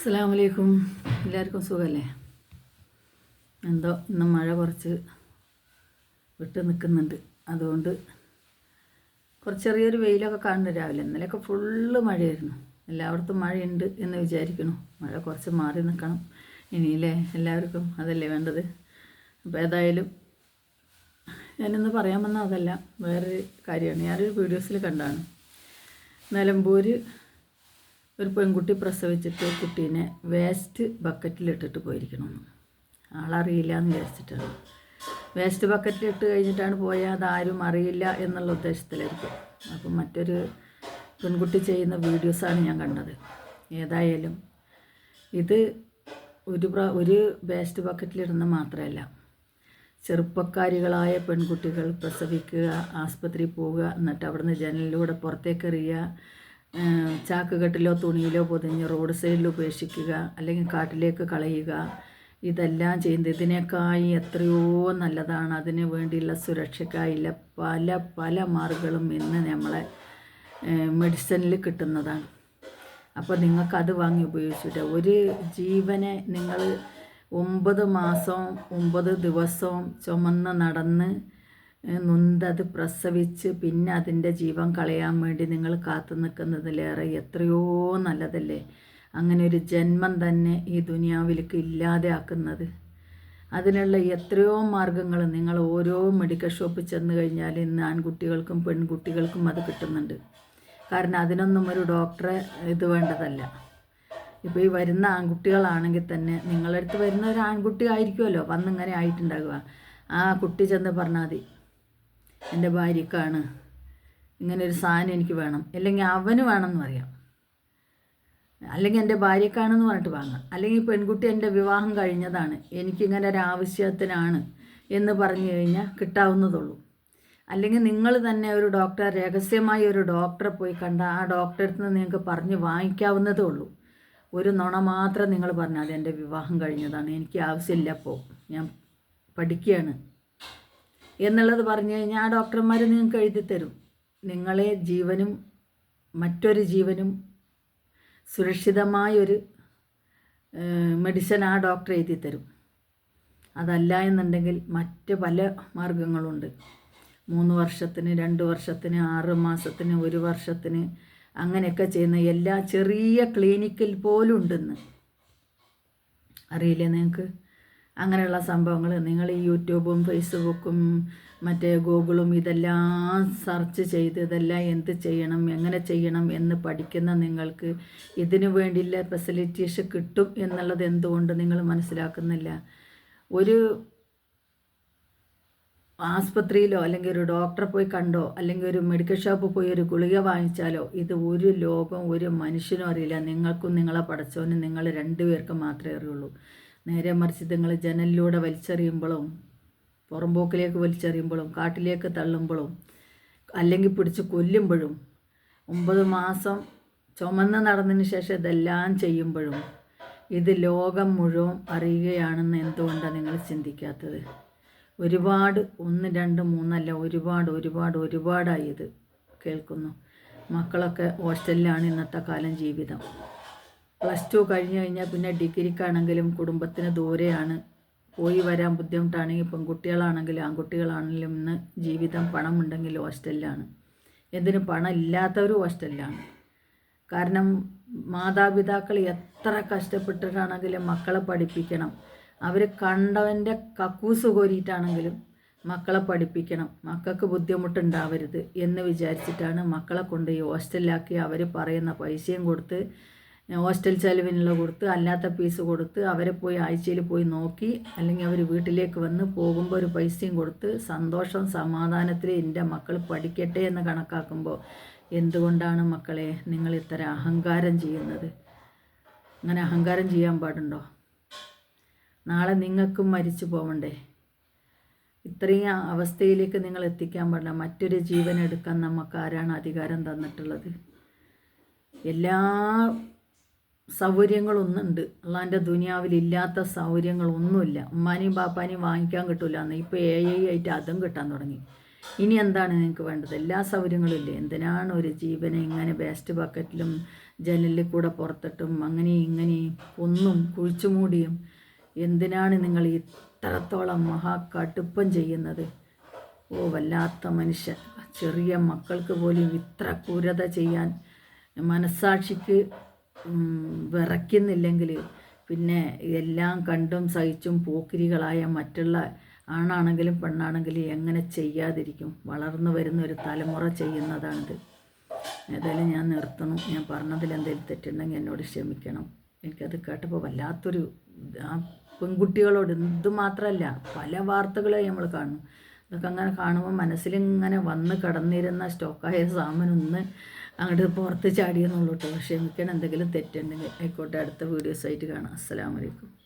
അസ്സലാമലൈക്കും. എല്ലാവർക്കും സുഖമല്ലേ? എന്തോ ഇന്ന് മഴ കുറച്ച് വിട്ട് നിൽക്കുന്നുണ്ട്. അതുകൊണ്ട് കുറച്ച് ചെറിയൊരു വെയിലൊക്കെ കാണുന്നു രാവിലെ. ഇന്നലെയൊക്കെ ഫുള്ള് മഴയായിരുന്നു. എല്ലായിടത്തും മഴയുണ്ട് എന്ന് വിചാരിക്കുന്നു. മഴ കുറച്ച് മാറി നിൽക്കണം ഇനിയില്ലേ, എല്ലാവർക്കും അതല്ലേ വേണ്ടത്. അപ്പോൾ ഏതായാലും ഞാനിന്ന് പറയാൻ വന്ന അതല്ല, വേറൊരു കാര്യമാണ്. ഞാനൊരു വീഡിയോസിൽ കണ്ടാണ്. നിലമ്പൂർ ഒരു പെൺകുട്ടി പ്രസവിച്ചിട്ട് കുട്ടീനെ വേസ്റ്റ് ബക്കറ്റിലിട്ടിട്ട് പോയിരിക്കണമെന്ന്. ആളറിയില്ല എന്ന് വിചാരിച്ചിട്ടാണ്. വേസ്റ്റ് ബക്കറ്റിലിട്ട് കഴിഞ്ഞിട്ടാണ് പോയാൽ അതാരും അറിയില്ല എന്നുള്ള ഉദ്ദേശത്തിലായിരിക്കും. അപ്പം മറ്റൊരു പെൺകുട്ടി ചെയ്യുന്ന വീഡിയോസാണ് ഞാൻ കണ്ടത്. ഏതായാലും ഇത് ഒരു വേസ്റ്റ് ബക്കറ്റിലിടുന്ന മാത്രമല്ല, ചെറുപ്പക്കാരികളായ പെൺകുട്ടികൾ പ്രസവിക്കുക, ആസ്പത്രിയിൽ പോവുക, എന്നിട്ട് അവിടുന്ന് ജനലിലൂടെ പുറത്തേക്ക് എറിയുക, ചാക്കുകെട്ടിലോ തുണിയിലോ പൊതിഞ്ഞ് റോഡ് സൈഡിൽ ഉപേക്ഷിക്കുക, അല്ലെങ്കിൽ കാട്ടിലേക്ക് കളയുക, ഇതെല്ലാം ചെയ്യുന്നത് ഇതിനേക്കായി എത്രയോ നല്ലതാണ്. അതിന് വേണ്ടിയുള്ള സുരക്ഷയ്ക്കായില്ല പല പല മാർഗങ്ങളും ഇന്ന് നമ്മളെ മെഡിസിനിൽ കിട്ടുന്നതാണ്. അപ്പോൾ നിങ്ങൾക്കത് വാങ്ങി ഉപയോഗിച്ചിട്ട് ഒരു ജീവനെ നിങ്ങൾ 9 മാസവും 9 ദിവസവും ചുമന്ന് നടന്ന് നൊന്തത് പ്രസവിച്ച് പിന്നെ അതിൻ്റെ ജീവൻ കളയാൻ വേണ്ടി നിങ്ങൾ കാത്തു നിൽക്കുന്നതിലേറെ എത്രയോ നല്ലതല്ലേ അങ്ങനെ ഒരു ജന്മം തന്നെ ഈ ദുനിയാവിലേക്ക് ഇല്ലാതെ ആക്കുന്നത്. അതിനുള്ള എത്രയോ മാർഗങ്ങൾ നിങ്ങൾ ഓരോ മെഡിക്കൽ ഷോപ്പിൽ ചെന്ന് കഴിഞ്ഞാൽ ഇന്ന് ആൺകുട്ടികൾക്കും പെൺകുട്ടികൾക്കും അത് കിട്ടുന്നുണ്ട്. കാരണം അതിനൊന്നും ഒരു ഡോക്ടറെ ഇത് വേണ്ടതല്ല. ഇപ്പോൾ ഈ വരുന്ന ആൺകുട്ടികളാണെങ്കിൽ തന്നെ നിങ്ങളുടെ അടുത്ത് വരുന്ന ഒരു ആൺകുട്ടി ആയിരിക്കുമല്ലോ വന്നിങ്ങനെ ആയിട്ടുണ്ടാകുക. ആ കുട്ടി ചെന്ന് പറഞ്ഞാൽ മതി, എൻ്റെ ഭാര്യക്കാണ് ഇങ്ങനെ ഒരു സാധനം എനിക്ക് വേണം, അല്ലെങ്കിൽ അവന് വേണമെന്ന് പറയാം, അല്ലെങ്കിൽ എൻ്റെ ഭാര്യക്കാണെന്ന് പറഞ്ഞിട്ട് വാങ്ങാം, അല്ലെങ്കിൽ പെൺകുട്ടി എൻ്റെ വിവാഹം കഴിഞ്ഞതാണ് എനിക്കിങ്ങനെ ഒരു ആവശ്യത്തിനാണ് എന്ന് പറഞ്ഞു കഴിഞ്ഞാൽ കിട്ടാവുന്നതുള്ളൂ. അല്ലെങ്കിൽ നിങ്ങൾ തന്നെ ഒരു ഡോക്ടറെ രഹസ്യമായി ഒരു ഡോക്ടറെ പോയി കണ്ട ആ ഡോക്ടറെ അടുത്ത് നിന്ന് നിങ്ങൾക്ക് പറഞ്ഞ് വാങ്ങിക്കാവുന്നതേ ഉള്ളൂ. ഒരു നുണ മാത്രം നിങ്ങൾ പറഞ്ഞാൽ അത് എൻ്റെ വിവാഹം കഴിഞ്ഞതാണ്, എനിക്ക് ആവശ്യമില്ല, അപ്പോൾ ഞാൻ പഠിക്കുകയാണ് എന്നുള്ളത് പറഞ്ഞു കഴിഞ്ഞാൽ ആ ഡോക്ടർമാർ നിങ്ങൾക്ക് എഴുതി തരും. നിങ്ങളെ ജീവനും മറ്റൊരു ജീവനും സുരക്ഷിതമായൊരു മെഡിസിൻ ആ ഡോക്ടർ എഴുതി തരും. അതല്ല എന്നുണ്ടെങ്കിൽ മറ്റ് പല മാർഗങ്ങളുണ്ട്. 3 വർഷത്തിന്, 2 വർഷത്തിന്, 6 മാസത്തിന്, 1 വർഷത്തിന് അങ്ങനെയൊക്കെ ചെയ്യുന്ന എല്ലാ ചെറിയ ക്ലിനിക്കിൽ പോലും ഉണ്ടെന്ന് അറിയില്ലേ നിങ്ങൾക്ക്? അങ്ങനെയുള്ള സംഭവങ്ങൾ നിങ്ങൾ ഈ യൂട്യൂബും ഫേസ്ബുക്കും മറ്റേ ഗൂഗിളും ഇതെല്ലാം സെർച്ച് ചെയ്ത് ഇതെല്ലാം എന്ത് ചെയ്യണം, എങ്ങനെ ചെയ്യണം എന്ന് പഠിക്കുന്ന നിങ്ങൾക്ക് ഇതിനു വേണ്ടിയുള്ള ഫെസിലിറ്റീസ് കിട്ടും എന്നുള്ളത് എന്തുകൊണ്ട് നിങ്ങൾ മനസ്സിലാക്കുന്നില്ല? ഒരു ആസ്പത്രിയിലോ അല്ലെങ്കിൽ ഒരു ഡോക്ടറെ പോയി കണ്ടോ അല്ലെങ്കിൽ ഒരു മെഡിക്കൽ ഷോപ്പിൽ പോയി ഒരു ഗുളിക വാങ്ങിച്ചാലോ ഇത് ഒരു ലോകം ഒരു മനുഷ്യനും അറിയില്ല. നിങ്ങൾക്കും നിങ്ങളെ പടച്ചവനും നിങ്ങൾ 2 പേർക്ക് മാത്രമേ അറിയുള്ളൂ. നേരെ മറിച്ച് നിങ്ങൾ ജനലിലൂടെ വലിച്ചെറിയുമ്പോഴും പുറമ്പോക്കിലേക്ക് വലിച്ചെറിയുമ്പോഴും കാട്ടിലേക്ക് തള്ളുമ്പോഴും അല്ലെങ്കിൽ പിടിച്ച് കൊല്ലുമ്പോഴും 9 മാസം ചുമന്ന് നടന്നതിന് ശേഷം ഇതെല്ലാം ചെയ്യുമ്പോഴും ഇത് ലോകം മുഴുവൻ അറിയുകയാണെന്ന് എന്തുകൊണ്ടാണ് നിങ്ങൾ ചിന്തിക്കാത്തത്? ഒരുപാട് 1, 2, 3 അല്ല, ഒരുപാടായി ഇത് കേൾക്കുന്നു. മക്കളൊക്കെ ഹോസ്റ്റലിലാണ് ഇന്നത്തെ കാലം ജീവിതം. +2 കഴിഞ്ഞ് കഴിഞ്ഞാൽ പിന്നെ ഡിഗ്രിക്കാണെങ്കിലും കുടുംബത്തിന് ദൂരെയാണ്, പോയി വരാൻ ബുദ്ധിമുട്ടാണെങ്കിൽ പെൺകുട്ടികളാണെങ്കിലും ആൺകുട്ടികളാണെങ്കിലും ഇന്ന് ജീവിതം പണമുണ്ടെങ്കിൽ ഹോസ്റ്റലിലാണ്. എന്തിന് പണം ഇല്ലാത്തവരും ഹോസ്റ്റലിലാണ്. കാരണം മാതാപിതാക്കൾ എത്ര കഷ്ടപ്പെട്ടിട്ടാണെങ്കിലും മക്കളെ പഠിപ്പിക്കണം. അവർ കണ്ടവൻ്റെ കക്കൂസ് കോരിയിട്ടാണെങ്കിലും മക്കളെ പഠിപ്പിക്കണം, മക്കൾക്ക് ബുദ്ധിമുട്ടുണ്ടാവരുത് എന്ന് വിചാരിച്ചിട്ടാണ് മക്കളെ കൊണ്ട് ഈ ഹോസ്റ്റലിലാക്കി അവർ പറയുന്ന പൈസയും കൊടുത്ത് ഹോസ്റ്റൽ ചെലവിനുള്ള കൊടുത്ത് അല്ലാത്ത ഫീസ് കൊടുത്ത് അവരെ പോയി ആഴ്ചയിൽ പോയി നോക്കി അല്ലെങ്കിൽ അവർ വീട്ടിലേക്ക് വന്ന് പോകുമ്പോൾ ഒരു പൈസയും കൊടുത്ത് സന്തോഷം സമാധാനത്തിൽ എൻ്റെ മക്കൾ പഠിക്കട്ടെ എന്ന് കണക്കാക്കുമ്പോൾ എന്തുകൊണ്ടാണ് മക്കളെ നിങ്ങൾ ഇത്ര അഹങ്കാരം ചെയ്യുന്നത്? അങ്ങനെ അഹങ്കാരം ചെയ്യാൻ പാടുണ്ടോ? നാളെ നിങ്ങൾക്കും മരിച്ചു പോവണ്ടേ? ഇത്രയും അവസ്ഥയിലേക്ക് നിങ്ങൾ എത്തിക്കാൻ പാടില്ല. മറ്റൊരു ജീവൻ എടുക്കാൻ നമുക്ക് ആരാണ് അധികാരം തന്നിട്ടുള്ളത്? എല്ലാ സൗകര്യങ്ങളൊന്നുണ്ട്, അള്ളാൻ്റെ ദുനിയാവിൽ ഇല്ലാത്ത സൗകര്യങ്ങളൊന്നുമില്ല. ഉമ്മാനെയും ബാപ്പാനെയും വാങ്ങിക്കാൻ കിട്ടില്ല എന്ന് ഇപ്പോൾ AI ആയിട്ട് അതും കിട്ടാൻ തുടങ്ങി. ഇനി എന്താണ് നിങ്ങൾക്ക് വേണ്ടത്? എല്ലാ സൗകര്യങ്ങളും ഇല്ലേ? എന്തിനാണ് ഒരു ജീവനെ ഇങ്ങനെ വേസ്റ്റ് ബക്കറ്റിലും ജനലിൽ കൂടെ പുറത്തിട്ടും അങ്ങനെയും ഇങ്ങനെയും ഒന്നും കുഴിച്ചു മൂടിയും എന്തിനാണ് നിങ്ങൾ ഇത്രത്തോളം മഹാകടുപ്പം ചെയ്യുന്നത്? ഓ വല്ലാത്ത മനുഷ്യൻ. ചെറിയ മക്കൾക്ക് പോലും ഇത്ര ക്രൂരത ചെയ്യാൻ മനസ്സാക്ഷിക്ക് വിറയ്ക്കുന്നില്ലെങ്കിൽ പിന്നെ എല്ലാം കണ്ടും സഹിച്ചും പോക്കിരികളായ മറ്റുള്ള ആണാണെങ്കിലും പെണ്ണാണെങ്കിലും എങ്ങനെ ചെയ്യാതിരിക്കും? വളർന്നു വരുന്ന ഒരു തലമുറ ചെയ്യുന്നതാണിത്. ഏതായാലും ഞാൻ നിർത്തണം. ഞാൻ പറഞ്ഞതിൽ എന്തെങ്കിലും തെറ്റുണ്ടെങ്കിൽ എന്നോട് ക്ഷമിക്കണം. എനിക്കത് കേട്ടപ്പോൾ വല്ലാത്തൊരു ആ പെൺകുട്ടികളോട് ഇത് മാത്രമല്ല പല വാർത്തകളെ നമ്മൾ കാണുന്നു. അതൊക്കെ അങ്ങനെ കാണുമ്പോൾ മനസ്സിലിങ്ങനെ വന്ന് കടന്നിരുന്ന സ്റ്റോക്കായ സാമാനൊന്ന് അങ്ങോട്ട് പുറത്ത് ചാടിയെന്നുള്ളൂ കേട്ടോ. ക്ഷമിക്കണം എന്തെങ്കിലും തെറ്റുണ്ടെങ്കിൽ. ആയിക്കോട്ടെ, അടുത്ത വീഡിയോസായിട്ട് കാണാം. അസ്സലാമു അലൈക്കും.